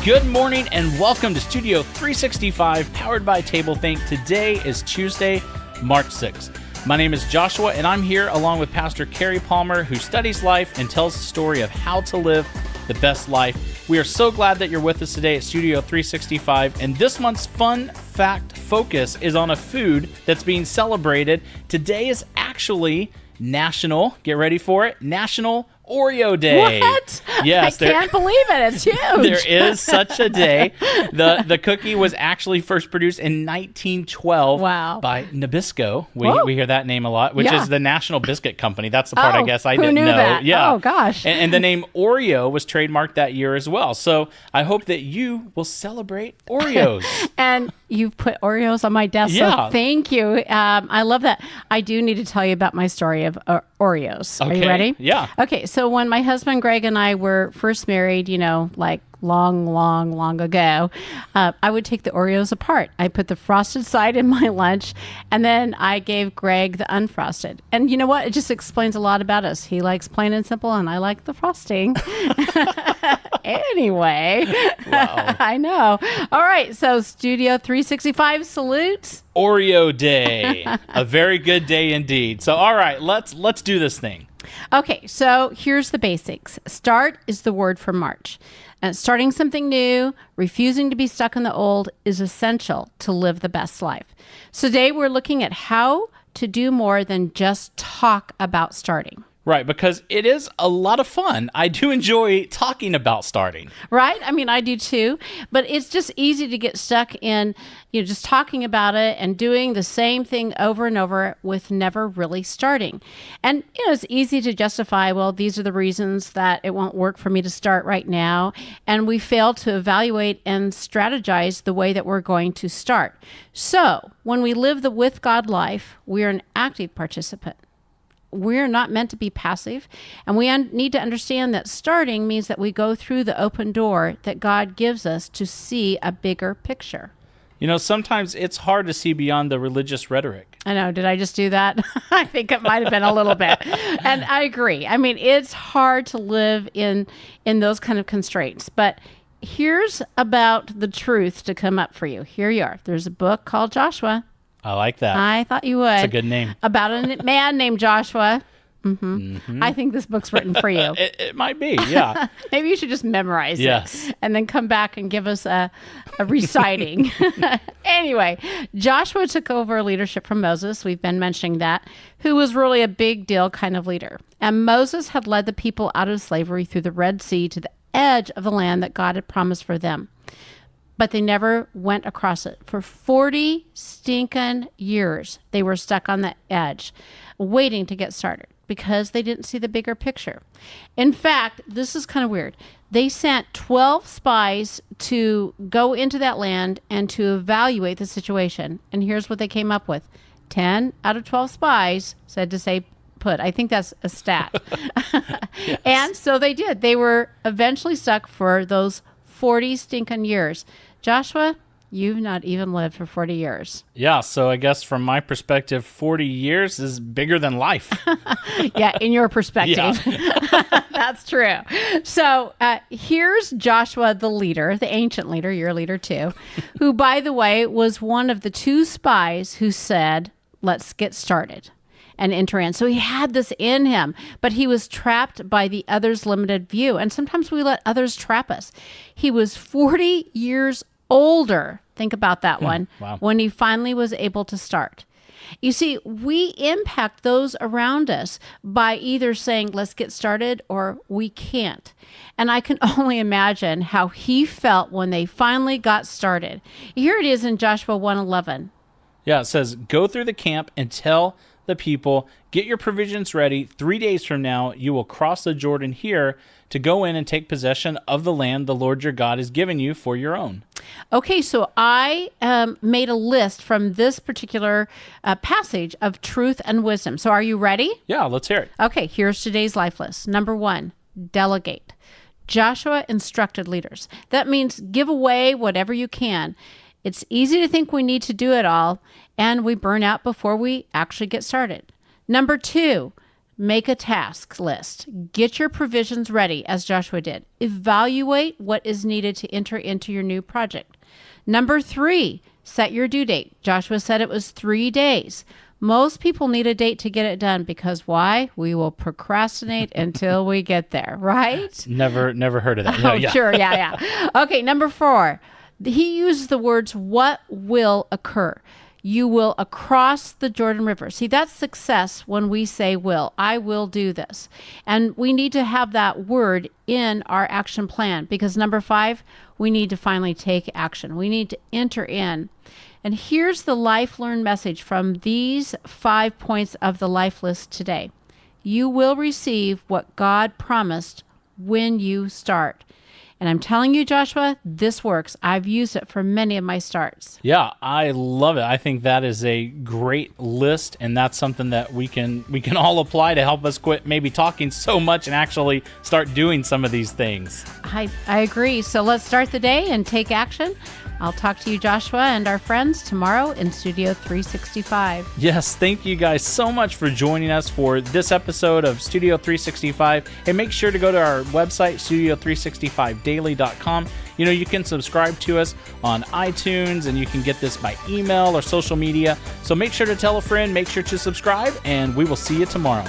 Good morning and welcome to Studio 365, powered by TableThink. Today is Tuesday, March 6th. My name is Joshua, and I'm here along with Pastor Kerrie Palmer, who studies life and tells the story of how to live the best life. We are so glad that you're with us today at Studio 365, and this month's fun fact focus is on a food that's being celebrated. Today is actually National, get ready for it, National Oreo Day. What? Yes, I can't believe it. It's huge. There is such a day. The cookie was actually first produced in 1912 by Nabisco. We hear that name a lot, which is the National Biscuit Company. That's the part I guess I didn't know. That? Yeah. Oh, gosh. And the name Oreo was trademarked that year as well. So I hope that you will celebrate Oreos. And you've put Oreos on my desk, so thank you. I love that. I do need to tell you about my story of Oreos. Okay. Are you ready? Yeah. Okay, so when my husband Gregg and I were first married, like long ago, I would take the Oreos apart. I put the frosted side in my lunch, and then I gave Gregg the unfrosted. And you know what? It just explains a lot about us. He likes plain and simple, and I like the frosting. Anyway, wow. I know. All right, so Studio 365 salutes. Oreo Day. A very good day indeed. So, all right, let's do this thing. Okay, so here's the basics. Start is the word for March. Starting something new, refusing to be stuck in the old is essential to live the best life. So today we're looking at how to do more than just talk about starting. Right, because it is a lot of fun. I do enjoy talking about starting. Right? I mean, I do too. But it's just easy to get stuck in, just talking about it and doing the same thing over and over with never really starting. And, it's easy to justify, well, these are the reasons that it won't work for me to start right now. And we fail to evaluate and strategize the way that we're going to start. So when we live the with God life, we are an active participant. We're not meant to be passive, and we need to understand that starting means that we go through the open door that God gives us to see a bigger picture. Sometimes it's hard to see beyond the religious rhetoric. I know. Did I just do that? I think it might have been a little bit. And I agree. I mean, it's hard to live in those kind of constraints, but here's about the truth to come up for you. Here you are. There's a book called Joshua. I like that. I thought you would. It's a good name. About a man named Joshua. Mm-hmm. I think this book's written for you. It might be, yeah. Maybe you should just memorize it and then come back and give us a reciting. Anyway, Joshua took over leadership from Moses. We've been mentioning that, who was really a big deal kind of leader. And Moses had led the people out of slavery through the Red Sea to the edge of the land that God had promised for them. But they never went across it. For 40 stinking years, they were stuck on the edge, waiting to get started because they didn't see the bigger picture. In fact, this is kind of weird. They sent 12 spies to go into that land and to evaluate the situation. And here's what they came up with. 10 out of 12 spies said to stay put. I think that's a stat. Yes. And so they did. They were eventually stuck for those 40 stinking years. Joshua, you've not even lived for 40 years. Yeah, so I guess from my perspective, 40 years is bigger than life. Yeah, in your perspective. Yeah. That's true. So here's Joshua, the leader, the ancient leader, you're a leader too, who, by the way, was one of the two spies who said, let's get started and enter in. So he had this in him, but he was trapped by the other's limited view. And sometimes we let others trap us. He was 40 years older. Think about that one. Wow. When he finally was able to start. You see, we impact those around us by either saying, let's get started, or we can't. And I can only imagine how he felt when they finally got started. Here it is in Joshua 1:11. Yeah, it says, go through the camp and tell the people, get your provisions ready. 3 days from now, you will cross the Jordan here to go in and take possession of the land the Lord your God has given you for your own. Okay, so I made a list from this particular passage of truth and wisdom. So are you ready? Yeah, let's hear it. Okay, here's today's life list. Number 1, delegate. Joshua instructed leaders. That means give away whatever you can. It's easy to think we need to do it all, and we burn out before we actually get started. Number 2, Make a task list. Get your provisions ready, as Joshua did. Evaluate what is needed to enter into your new project. Number 3, set your due date. Joshua said it was 3 days. Most people need a date to get it done because why? We will procrastinate until we get there, right? Never heard of that. No, sure. Yeah. Okay, number 4. He uses the words, what will occur? You will across the Jordan River. See, that's success when we say will. I will do this. And we need to have that word in our action plan because number 5, we need to finally take action. We need to enter in. And here's the life learned message from these 5 points of the life list today. You will receive what God promised when you start. And I'm telling you, Joshua, this works. I've used it for many of my starts. Yeah, I love it. I think that is a great list, and that's something that we can all apply to help us quit maybe talking so much and actually start doing some of these things. I agree. So let's start the day and take action. I'll talk to you, Joshua, and our friends tomorrow in Studio 365. Yes, thank you guys so much for joining us for this episode of Studio 365. And make sure to go to our website, studio365daily.com. You know, you can subscribe to us on iTunes, and you can get this by email or social media. So make sure to tell a friend, make sure to subscribe, and we will see you tomorrow.